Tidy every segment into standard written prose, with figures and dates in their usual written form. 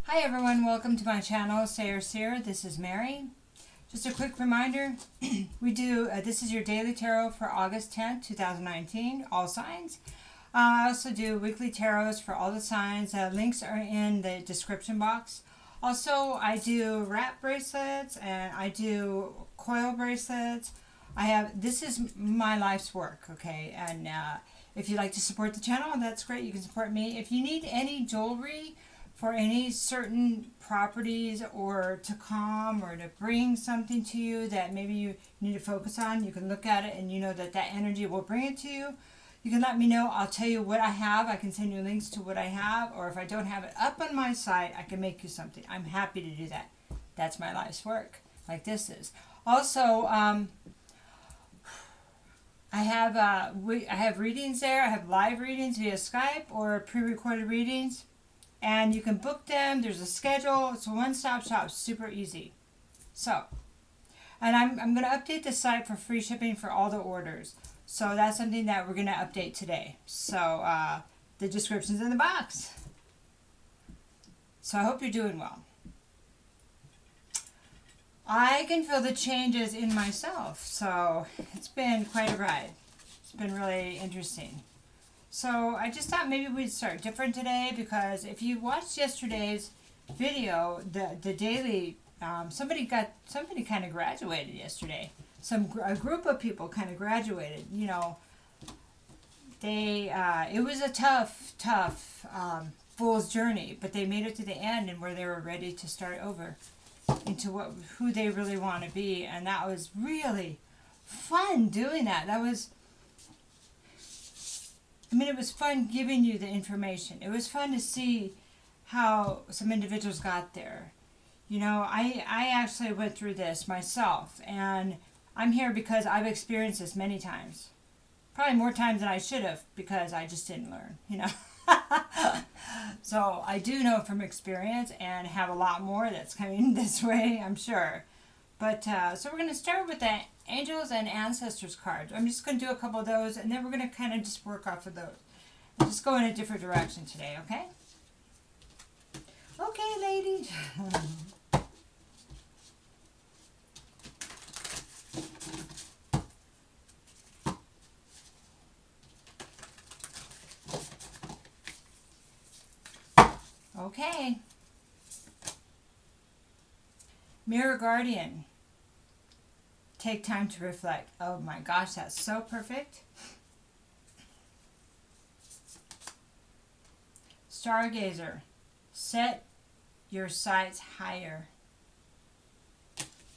Hi everyone, welcome to my channel, Sayre Seer. This is Mary. Just a quick reminder, this is your daily tarot for August 10th, 2019, all signs. I also do weekly tarots for all the signs. Links are in the description box. Also, I do wrap bracelets and I do coil bracelets. This is my life's work, okay? And if you'd like to support the channel, that's great. You can support me. If you need any jewelry for any certain properties or to calm or to bring something to you that maybe you need to focus on, you can look at it and you know that that energy will bring it to you. You can let me know. I'll tell you what I have. I can send you links to what I have, or if I don't have it up on my site, I can make you something. I'm happy to do that. That's my life's work, like this is. Also, I have readings there. I have live readings via Skype or pre-recorded readings. And you can book them. There's a schedule. It's a one-stop shop. Super easy. So, and I'm going to update the site for free shipping for all the orders. So that's something that we're going to update today. So the description's in the box. So I hope you're doing well. I can feel the changes in myself. So it's been quite a ride. It's been really interesting. So I just thought maybe we'd start different today, because if you watched yesterday's video, the daily, somebody kind of graduated yesterday. A group of people kind of graduated. You know, it was a tough fool's journey, but they made it to the end and where they were ready to start over into who they really want to be, and that was really fun doing that. It was fun giving you the information. It was fun to see how some individuals got there. You know, I actually went through this myself, and I'm here because I've experienced this many times. Probably more times than I should have, because I just didn't learn, you know. So I do know from experience, and have a lot more that's coming this way, I'm sure. But so we're going to start with the Angels and Ancestors cards. I'm just going to do a couple of those, and then we're going to kind of just work off of those. And just go in a different direction today, okay? Okay, ladies. Okay. Mirror Guardian. Take time to reflect. Oh my gosh, that's so perfect. Stargazer. Set your sights higher.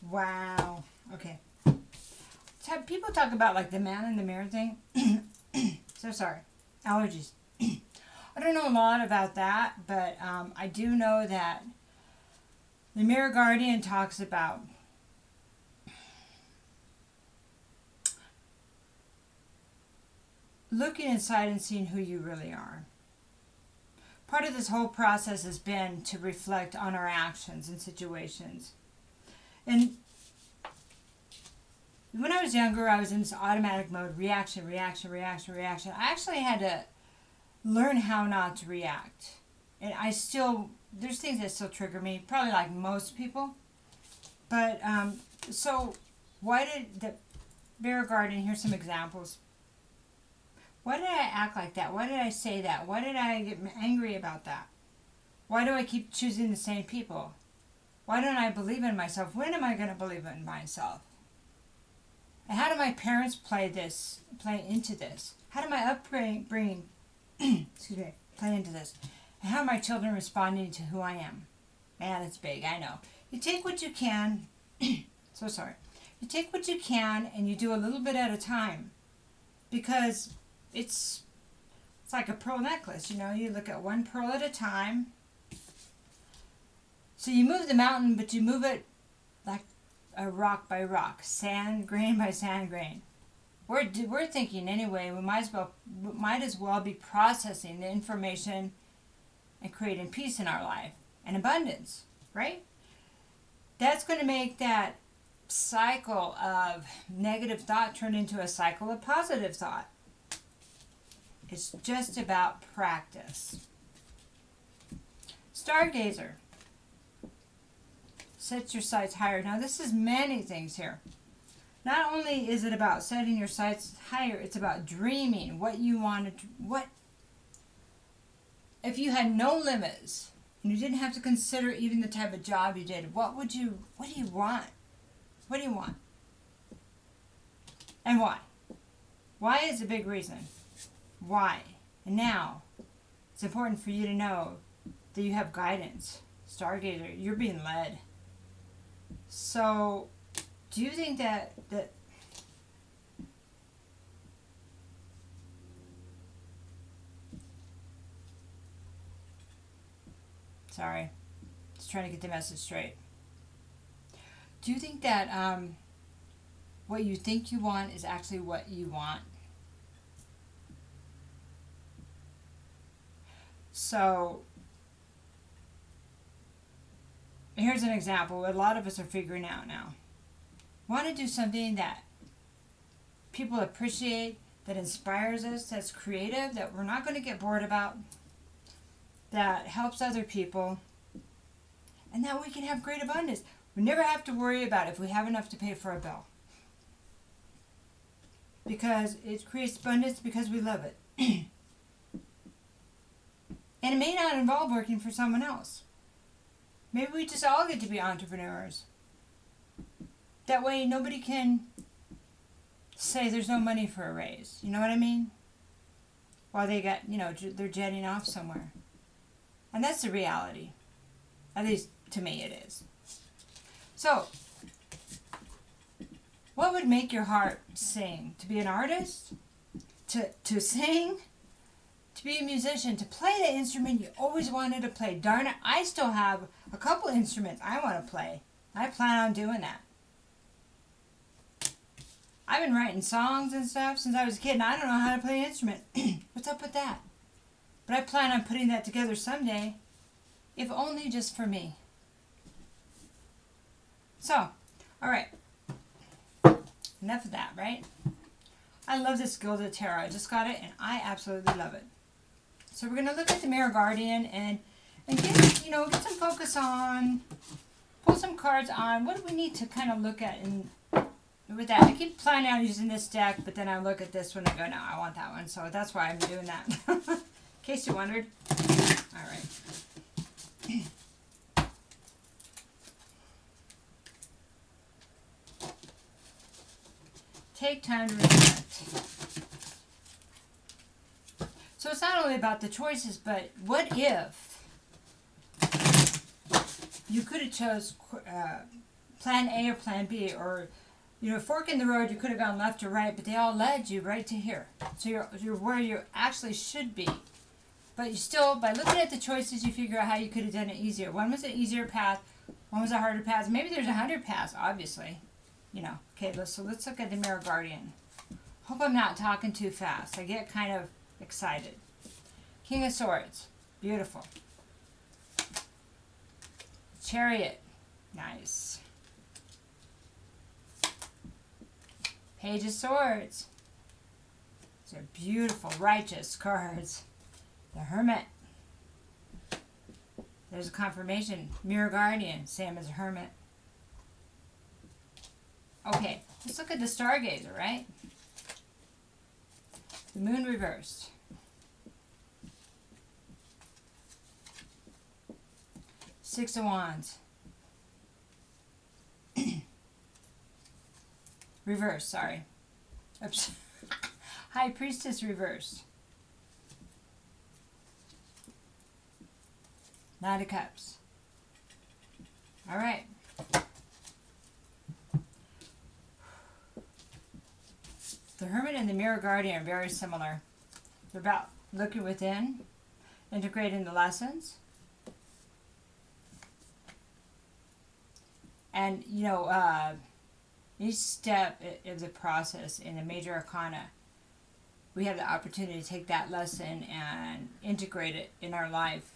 Wow. Okay. People talk about like the man in the mirror thing. So sorry. Allergies. I don't know a lot about that, but I do know that the Mirror Guardian talks about looking inside and seeing who you really are. Part of this whole process has been to reflect on our actions and situations. And when I was younger, I was in this automatic mode, reaction. I actually had to learn how not to react. And there's things that still trigger me, probably like most people. But, so why did the Mirror Guardian, here's some examples. Why did I act like that? Why did I say that? Why did I get angry about that? Why do I keep choosing the same people? Why don't I believe in myself? When am I going to believe in myself? And how do my parents play into this? How do my upbringing play into this? And how are my children responding to who I am? Man, it's big, I know. You take what you can. So sorry. You take what you can and you do a little bit at a time. Because it's like a pearl necklace, you know. You look at one pearl at a time. So you move the mountain, but you move it like a rock by rock, sand grain by sand grain. We're thinking anyway. We might as well be processing the information and creating peace in our life and abundance, right? That's going to make that cycle of negative thought turn into a cycle of positive thought. It's just about practice. Stargazer. Set your sights higher. Now, this is many things here. Not only is it about setting your sights higher, it's about dreaming what you wanted. What if you had no limits and you didn't have to consider even the type of job you did? What do you want? What do you want? And why? Why is a big reason. Why? And now, it's important for you to know that you have guidance. Stargazer, you're being led. So, do you think that sorry, just trying to get the message straight. Do you think that what you think you want is actually what you want? So, here's an example. A lot of us are figuring out now. Want to do something that people appreciate, that inspires us, that's creative, that we're not going to get bored about, that helps other people, and that we can have great abundance. We never have to worry about if we have enough to pay for a bill. Because it creates abundance because we love it. And it may not involve working for someone else. Maybe we just all get to be entrepreneurs. That way nobody can say there's no money for a raise. You know what I mean? While they got, they're jetting off somewhere. And that's the reality. At least to me it is. So, what would make your heart sing? To be an artist? To sing? To be a musician? To play the instrument you always wanted to play? Darn it, I still have a couple instruments I want to play. I plan on doing that. I've been writing songs and stuff since I was a kid, and I don't know how to play an instrument. What's up with that? But I plan on putting that together someday, if only just for me. So, all right. Enough of that, right? I love this Gilded Tarot. I just got it, and I absolutely love it. So we're going to look at the Mirror Guardian and get some focus on, pull some cards on. What do we need to kind of look at with that? I keep planning on using this deck, but then I look at this one and go, no, I want that one. So that's why I'm doing that. In case you wondered. All right. Take time to reflect. So it's not only about the choices, but what if you could have chose plan A or plan B, or fork in the road, you could have gone left or right, but they all led you right to here. So you're where you actually should be. But you still, by looking at the choices, you figure out how you could have done it easier. One was an easier path, one was a harder path. Maybe there's 100 paths, obviously. Okay, let's look at the Mirror Guardian. Hope I'm not talking too fast. I get kind of excited. King of Swords. Beautiful. Chariot. Nice. Page of Swords. These are beautiful, righteous cards. The Hermit. There's a confirmation. Mirror Guardian. Same as a Hermit. Okay, let's look at the Stargazer, right? The Moon reversed. Six of Wands. Reversed, sorry. Oops. High Priestess reversed. Nine of Cups. All right. The Hermit and the Mirror Guardian are very similar. They're about looking within, integrating the lessons. And, each step of the process in the major arcana, we have the opportunity to take that lesson and integrate it in our life.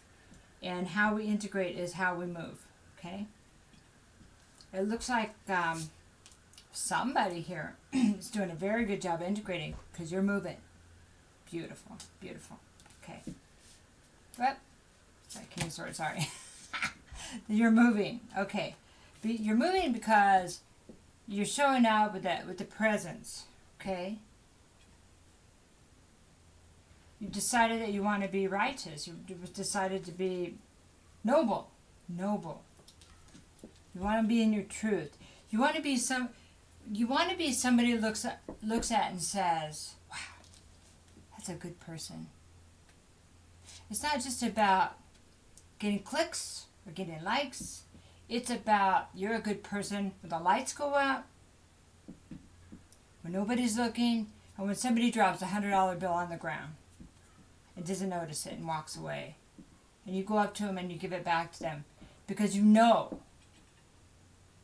And how we integrate is how we move, okay? It looks like somebody here is doing a very good job integrating because you're moving. Beautiful, beautiful. Okay. Well, sorry, King of Swords, sorry. You're moving. Okay. You're moving because you're showing up with the presence, okay? You decided that you want to be righteous. You decided to be noble. You want to be in your truth. You want to be somebody who looks at and says, "Wow, that's a good person." It's not just about getting clicks or getting likes. It's about you're a good person when the lights go out, when nobody's looking, and when somebody drops a $100 bill on the ground and doesn't notice it and walks away. And you go up to them and you give it back to them because you know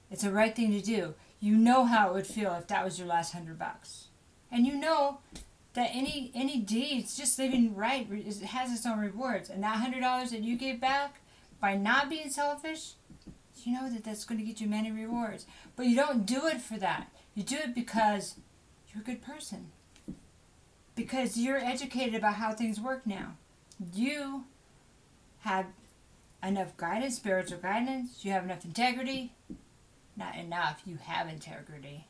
it's the right thing to do. You know how it would feel if that was your last $100. And you know that any deeds, just living right, it has its own rewards. And that $100 that you gave back by not being selfish, you know that that's going to get you many rewards. But you don't do it for that. You do it because you're a good person. Because you're educated about how things work now. You have enough guidance, spiritual guidance. You have enough integrity. Not enough. You have integrity.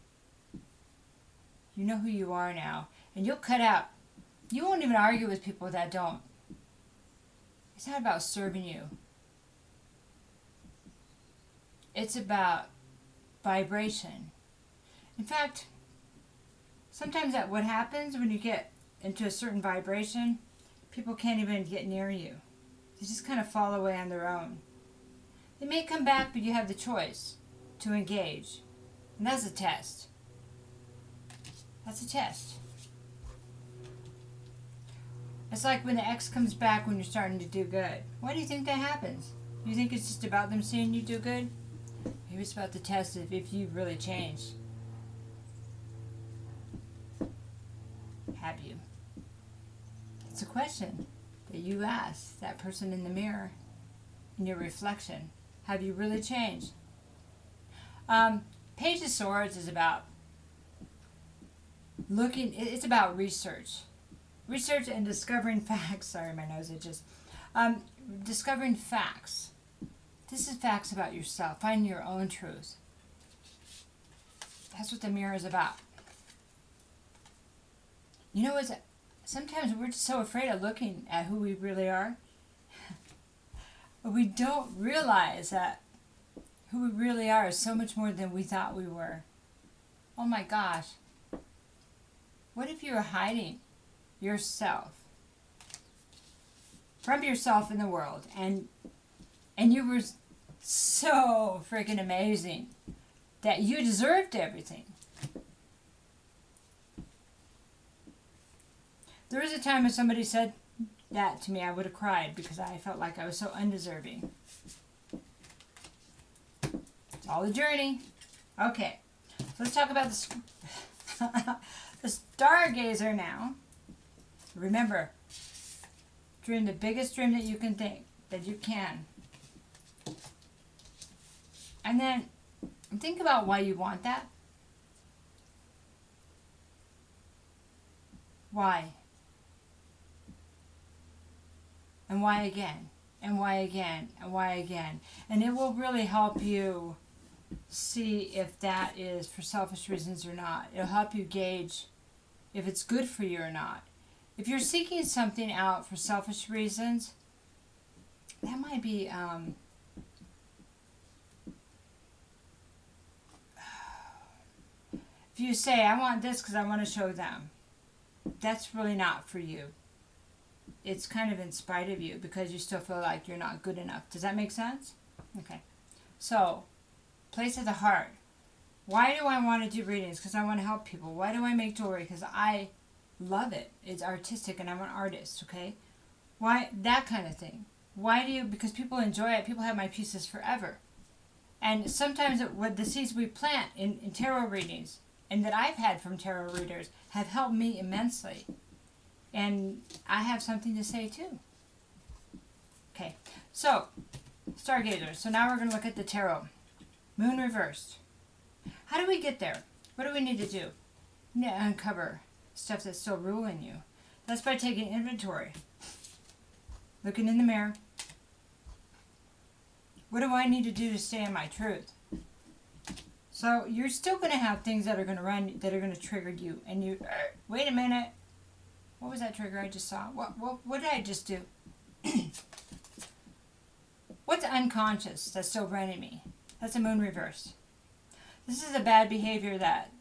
You know who you are now. And you'll cut out. You won't even argue with people that don't. It's not about serving you. It's about vibration. In fact, sometimes what happens when you get into a certain vibration, people can't even get near you. They just kind of fall away on their own. They may come back, but you have the choice to engage. And that's a test. That's a test. It's like when the ex comes back when you're starting to do good. Why do you think that happens? Do you think it's just about them seeing you do good? Maybe it's about the test of if you really changed. Have you? It's a question that you ask that person in the mirror, in your reflection. Have you really changed? Page of Swords is about it's about research. Research and discovering facts. Sorry, my nose itches. Discovering facts. This is facts about yourself. Finding your own truth. That's what the mirror is about. You know, sometimes we're just so afraid of looking at who we really are. But we don't realize that who we really are is so much more than we thought we were. Oh my gosh. What if you were hiding yourself from yourself in the world and you were so freaking amazing that you deserved everything? There was a time when somebody said that to me, I would have cried because I felt like I was so undeserving. It's all a journey. Okay, so let's talk about the stargazer now. Remember, dream the biggest dream that you can think, that you can. And then think about why you want that. Why? And why again? And why again? And why again? And it will really help you see if that is for selfish reasons or not. It'll help you gauge if it's good for you or not. If you're seeking something out for selfish reasons, that might be if you say, I want this because I want to show them, that's really not for you. It's kind of in spite of you because you still feel like you're not good enough. Does that make sense? Okay. So, place of the heart. Why do I want to do readings? Because I want to help people. Why do I make jewelry? Because I love it. It's artistic and I'm an artist, okay? Why? That kind of thing. Why do you? Because people enjoy it. People have my pieces forever. And sometimes what the seeds we plant in tarot readings and that I've had from tarot readers have helped me immensely. And I have something to say too. Okay, so stargazers. So now we're going to look at the tarot. Moon reversed. How do we get there? What do we need to do? We need to uncover stuff that's still ruling you. That's by taking inventory. Looking in the mirror. What do I need to do to stay in my truth? So you're still going to have things that are going to run, that are going to trigger you. And you, wait a minute. What was that trigger I just saw? What did I just do? What's unconscious that's still running me? That's a moon reverse. This is a bad behavior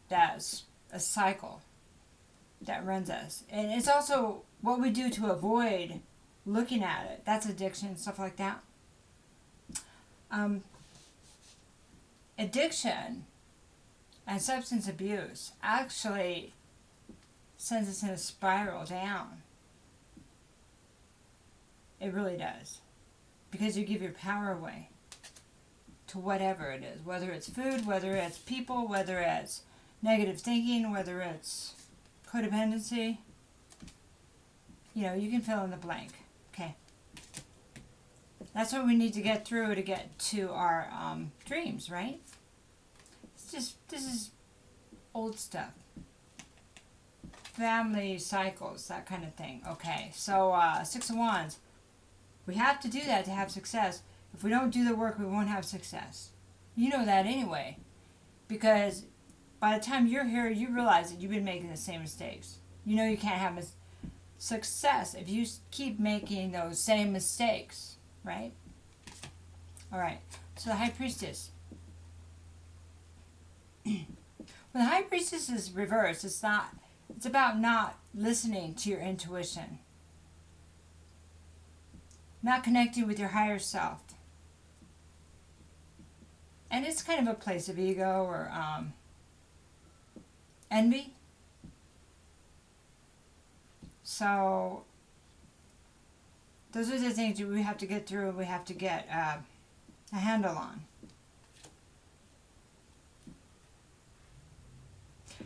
that's a cycle that runs us. And it's also what we do to avoid looking at it. That's addiction, stuff like that. Addiction and substance abuse actually sends us in a spiral down. It really does. Because you give your power away to whatever it is. Whether it's food, whether it's people, whether it's negative thinking, whether it's codependency. You know, you can fill in the blank. Okay. That's what we need to get through to get to our dreams, right? This is old stuff. Family cycles, that kind of thing. Okay, so 6 of Wands. We have to do that to have success. If we don't do the work, we won't have success. You know that anyway. Because by the time you're here, you realize that you've been making the same mistakes. You know you can't have success if you keep making those same mistakes, right? All right, so the High Priestess. When the High Priestess is reversed, it's about not listening to your intuition. Not connecting with your higher self. And it's kind of a place of ego or envy. So those are the things that we have to get through and we have to get a handle on.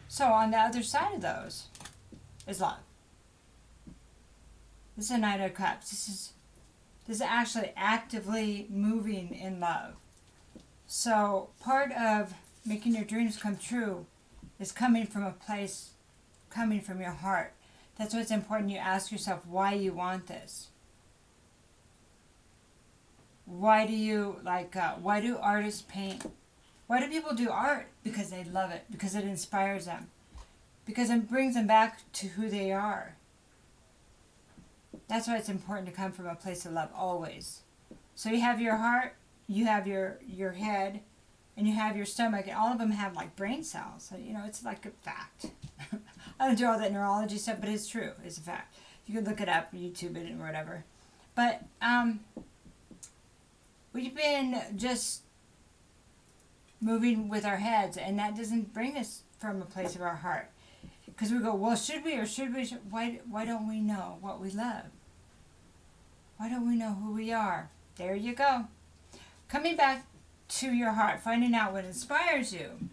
So on the other side of those is love. This is a Knight of Cups. This is actually actively moving in love. So part of making your dreams come true is coming from a place, coming from your heart. That's why it's important you ask yourself why you want this. Why do you why do artists paint? Why do people do art? Because they love it, because it inspires them, because it brings them back to who they are. That's why it's important to come from a place of love always. So you have your heart, you have your head, and you have your stomach, and all of them have like brain cells. So, you know, it's like a fact. I don't do all that neurology stuff, but it's true. It's a fact. You can look it up, YouTube it, or whatever. But we've been just moving with our heads, and that doesn't bring us from a place of our heart. Because we go, well, should we or should we? Why don't we know what we love? Why don't we know who we are? There you go. Coming back to your heart, finding out what inspires you,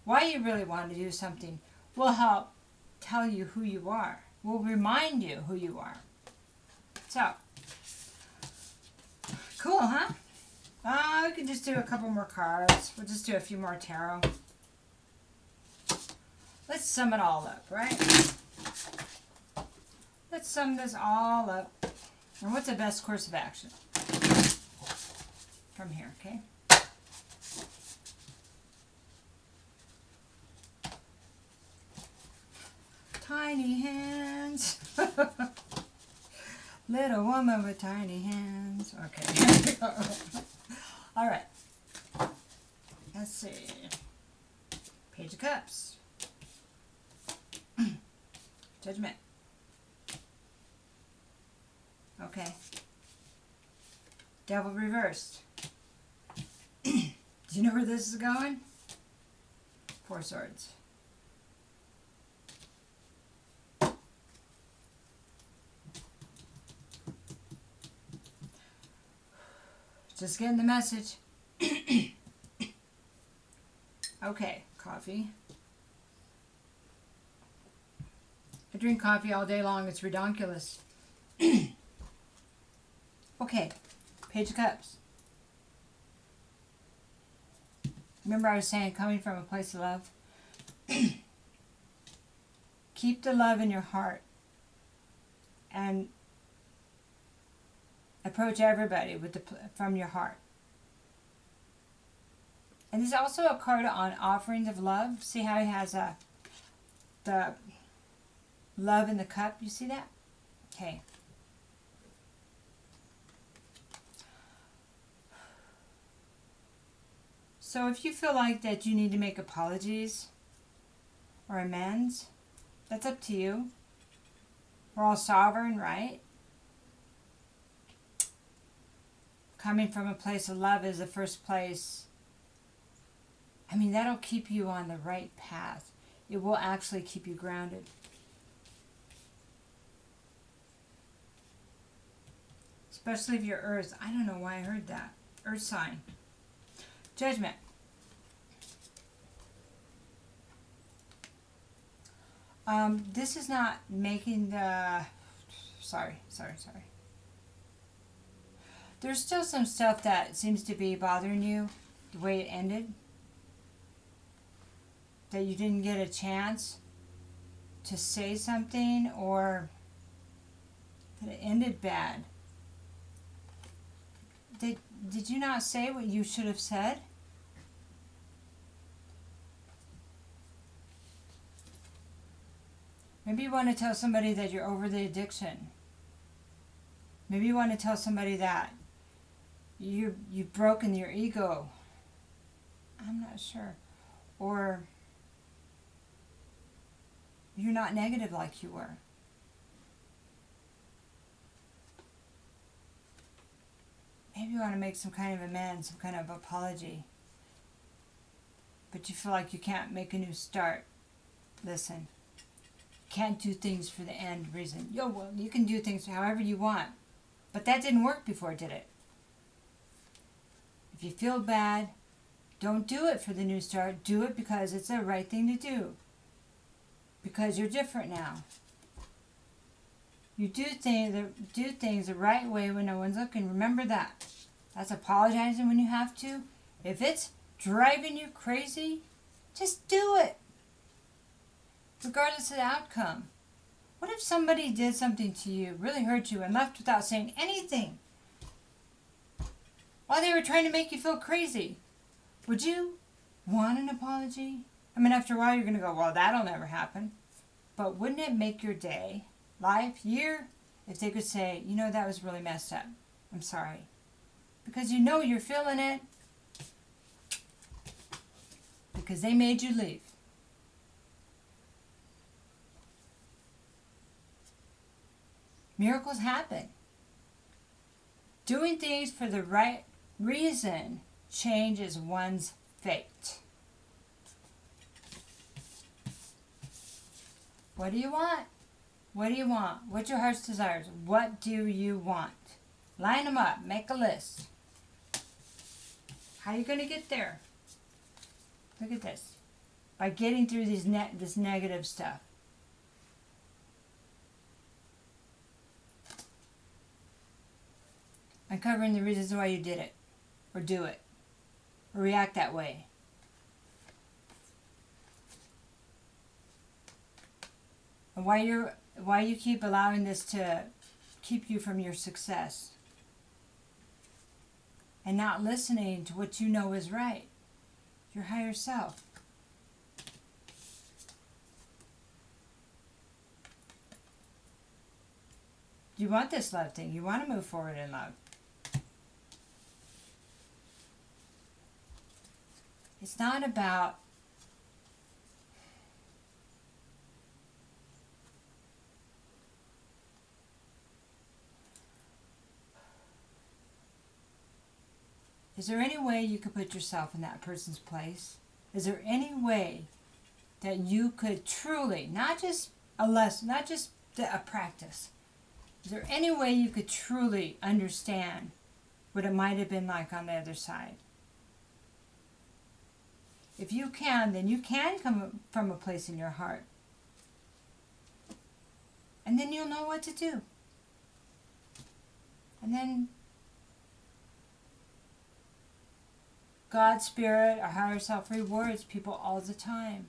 why you really want to do something, will help tell you who you are. Will remind you who you are. So, cool, huh? We can just do a couple more cards. We'll just do a few more tarot. Let's sum it all up, right? Let's sum this all up. And what's the best course of action? From here, okay? Tiny hands. Little woman with tiny hands. Okay. All right. Let's see. Page of Cups. Judgment. Okay. Devil reversed. Do you know where this is going? 4 Swords. Just getting the message. Okay, coffee. I drink coffee all day long. It's redonkulous. Okay, Page of Cups. Remember I was saying coming from a place of love? Keep the love in your heart and approach everybody with from your heart. And there's also a card on offerings of love. See how he has the love in the cup? You see that? Okay. So if you feel like that you need to make apologies or amends, that's up to you. We're all sovereign, right? Coming from a place of love is the first place. I mean, that'll keep you on the right path. It will actually keep you grounded. Especially if you're Earth. I don't know why I heard that. Earth sign. Judgment. This is not making the... Sorry. There's still some stuff that seems to be bothering you, the way it ended. That you didn't get a chance to say something, or that it ended bad. Did you not say what you should have said? Maybe you want to tell somebody that you're over the addiction. Maybe you want to tell somebody that you've broken your ego. I'm not sure. Or you're not negative like you were. Maybe you want to make some kind of amends, some kind of apology. But you feel like you can't make a new start. Listen. Can't do things for the end reason. Well, you can do things however you want. But that didn't work before, did it? If you feel bad, don't do it for the new start. Do it because it's the right thing to do. Because you're different now. You do things the right way when no one's looking. Remember that. That's apologizing when you have to. If it's driving you crazy, just do it. Regardless of the outcome. What if somebody did something to you, really hurt you, and left without saying anything? While they were trying to make you feel crazy. Would you want an apology? I mean, after a while you're going to go, well, that'll never happen. But wouldn't it make your day, life, year, if they could say, you know, that was really messed up. I'm sorry. Because you know you're feeling it. Because they made you leave. Miracles happen. Doing things for the right reason changes one's fate. What do you want? What do you want? What's your heart's desires? What do you want? Line them up. Make a list. How are you going to get there? Look at this. By getting through this negative stuff. Uncovering the reasons why you did it, or do it, or react that way. And why you keep allowing this to keep you from your success. And not listening to what you know is right. Your higher self. You want this love thing. You want to move forward in love. It's not about Is there any way you could put yourself in that person's place? Is there any way that you could truly, not just a lesson, not just a practice, is there any way you could truly understand what it might have been like on the other side? If you can, then you can come from a place in your heart. And then you'll know what to do. And then God's Spirit, our higher self, rewards people all the time.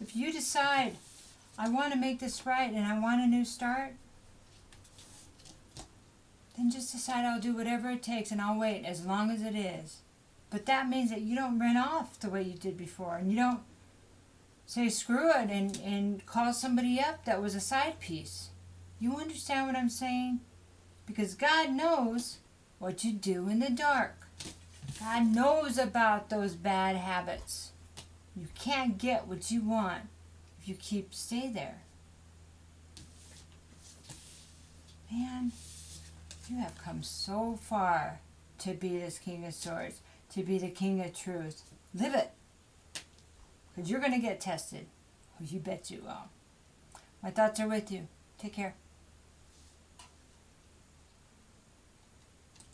If you decide, I want to make this right and I want a new start, then just decide I'll do whatever it takes and I'll wait as long as it is. But that means that you don't run off the way you did before, and you don't say screw it and call somebody up that was a side piece. You understand what I'm saying? Because God knows what you do in the dark. God knows about those bad habits. You can't get what you want if you stay there. Man, you have come so far to be this King of Swords, to be the King of Truth. Live it. Because you're going to get tested. Oh, you bet you will. My thoughts are with you. Take care.